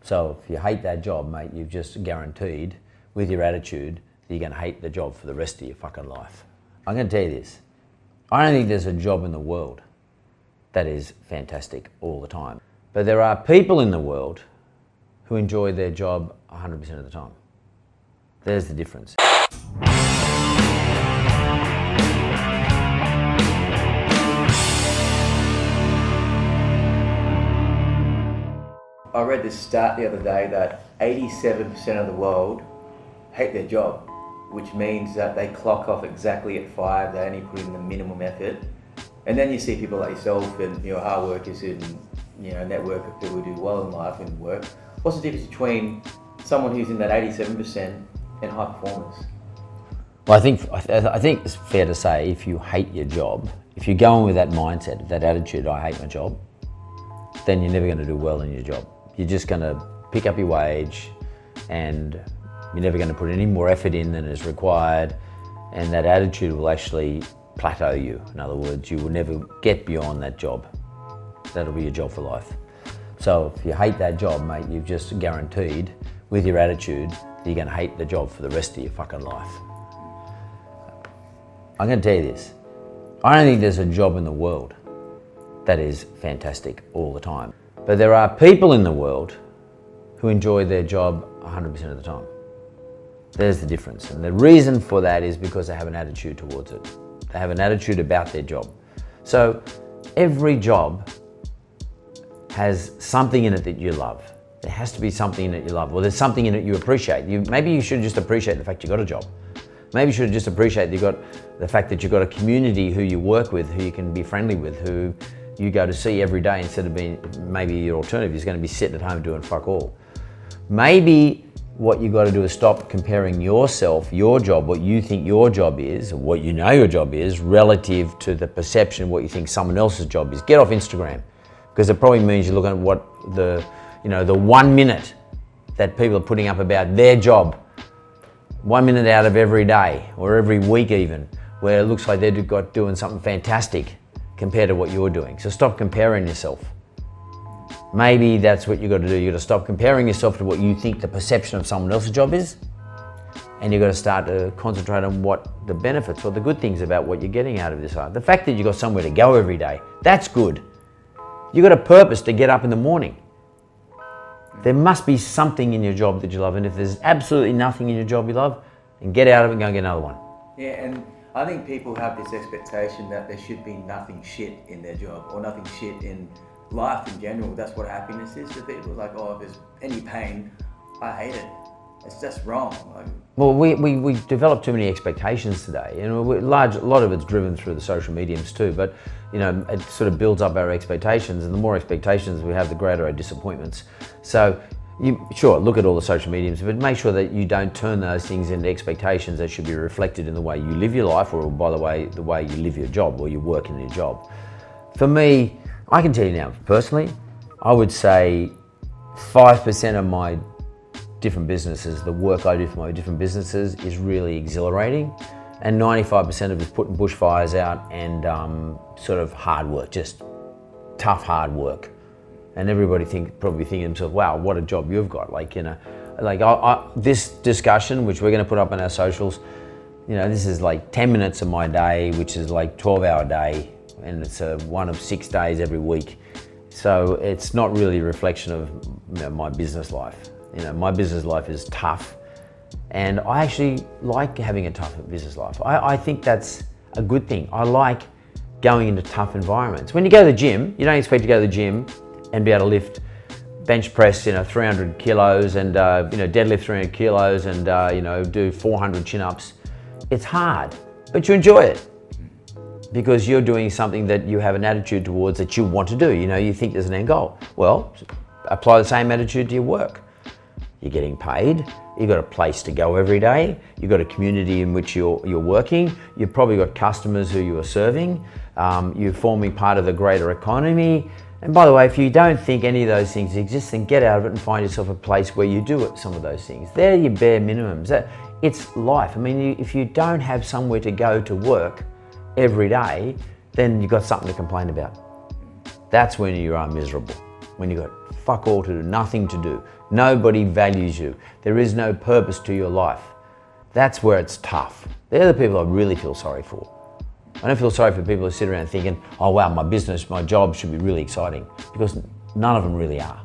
So if you hate that job, mate, you've just guaranteed with your attitude that you're going to hate the job for the rest of your fucking life. I'm going to tell you this. I don't think there's a job in the world that is fantastic all the time. But there are people in the world who enjoy their job 100% of the time. There's the difference. I read this stat the other day that 87% of the world hate their job, which means that they clock off exactly at 5, they only put in the minimum effort. And then you see people like yourself and hard workers and a network of people who do well in life and work. What's the difference between someone who's in that 87% and high performers? Well, I think it's fair to say if you hate your job, if you're going with that mindset, that attitude, I hate my job, then you're never going to do well in your job. You're just going to pick up your wage and you're never going to put any more effort in than is required, and that attitude will actually plateau you. In other words, you will never get beyond that job. That'll be your job for life. So if you hate that job, mate, you've just guaranteed with your attitude that you're going to hate the job for the rest of your fucking life. I'm going to tell you this. I don't think there's a job in the world that is fantastic all the time. But there are people in the world who enjoy their job 100% of the time. There's the difference. And the reason for that is because they have an attitude towards it. They have an attitude about their job. So every job has something in it that you love. There has to be something in it you love. Well, there's something in it you appreciate. Maybe you should just appreciate the fact you got a job. Maybe you should just appreciate the fact that you've got a community who you work with, who you can be friendly with, who you go to see every day instead of being, maybe your alternative is going to be sitting at home doing fuck all. Maybe what you got to do is stop comparing yourself, your job, what you think your job is, or what you know your job is, relative to the perception, what you think someone else's job is. Get off Instagram, because it probably means you're looking at what the 1 minute that people are putting up about their job, 1 minute out of every day or every week even, where it looks like they're doing something fantastic compared to what you're doing. So stop comparing yourself. Maybe that's what you got to do. You got to stop comparing yourself to what you think the perception of someone else's job is, and you got to start to concentrate on what the benefits or the good things about what you're getting out of this are. The fact that you got somewhere to go every day, that's good. You got a purpose to get up in the morning. There must be something in your job that you love, and if there's absolutely nothing in your job you love, then get out of it and go and get another one. Yeah, and I think people have this expectation that there should be nothing shit in their job or nothing shit in life in general. That's what happiness is to people. Like, if there's any pain, I hate it. It's just wrong. Well, we develop too many expectations today, and a lot of it's driven through the social mediums too, but it sort of builds up our expectations, and the more expectations we have, the greater our disappointments. So sure, look at all the social mediums, but make sure that you don't turn those things into expectations that should be reflected in the way you live your life, or by the way you live your job or you work in your job. For me, I can tell you now, personally, I would say 5% of my different businesses, the work I do for my different businesses, is really exhilarating, and 95% of it is putting bushfires out and sort of hard work, just tough hard work. And everybody probably thinking to themselves, wow, what a job you've got. This discussion, which we're going to put up on our socials, this is like 10 minutes of my day, which is like 12-hour day, and it's one of 6 days every week. So it's not really a reflection of my business life. My business life is tough, and I actually like having a tough business life. I think that's a good thing. I like going into tough environments. When you go to the gym, you don't expect to go to the gym and be able to lift bench press 300 kilos and deadlift 300 kilos and do 400 chin-ups. It's hard, but you enjoy it because you're doing something that you have an attitude towards that you want to do. You think there's an end goal. Well, apply the same attitude to your work. You're getting paid, you've got a place to go every day, you've got a community in which you're working, you've probably got customers who you are serving, you're forming part of the greater economy. And by the way, if you don't think any of those things exist, then get out of it and find yourself a place where you do some of those things. They're your bare minimums. It's life. I mean, if you don't have somewhere to go to work every day, then you've got something to complain about. That's when you are miserable. when you've got fuck all to do, nothing to do, nobody values you, there is no purpose to your life. That's where it's tough. They're the people I really feel sorry for. I don't feel sorry for people who sit around thinking, oh wow, my business, my job should be really exciting, because none of them really are.